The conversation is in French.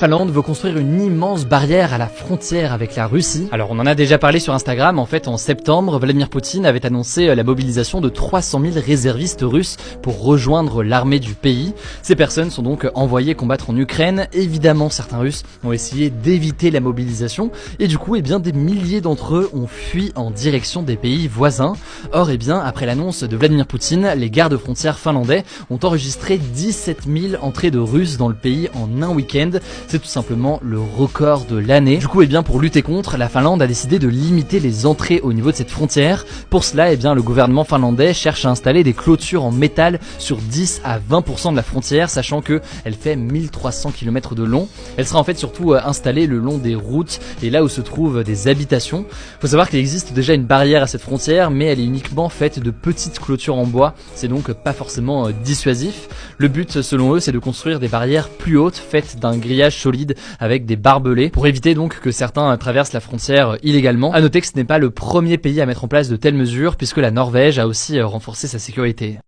Finlande veut construire une immense barrière à la frontière avec la Russie. Alors on en a déjà parlé sur Instagram, en fait en septembre, Vladimir Poutine avait annoncé la mobilisation de 300 000 réservistes russes pour rejoindre l'armée du pays. Ces personnes sont donc envoyées combattre en Ukraine. Évidemment certains Russes ont essayé d'éviter la mobilisation et du coup des milliers d'entre eux ont fui en direction des pays voisins. Or après l'annonce de Vladimir Poutine, les gardes-frontières finlandais ont enregistré 17 000 entrées de Russes dans le pays en un week-end. C'est tout simplement le record de l'année. Du coup, pour lutter contre, la Finlande a décidé de limiter les entrées au niveau de cette frontière. Pour cela, le gouvernement finlandais cherche à installer des clôtures en métal sur 10 à 20% de la frontière, sachant que elle fait 1300 km de long. Elle sera en fait surtout installée le long des routes et là où se trouvent des habitations. Faut savoir qu'il existe déjà une barrière à cette frontière, mais elle est uniquement faite de petites clôtures en bois. C'est donc pas forcément dissuasif. Le but, selon eux, c'est de construire des barrières plus hautes, faites d'un grillage solide avec des barbelés pour éviter donc que certains traversent la frontière illégalement. À noter que ce n'est pas le premier pays à mettre en place de telles mesures puisque la Norvège a aussi renforcé sa sécurité.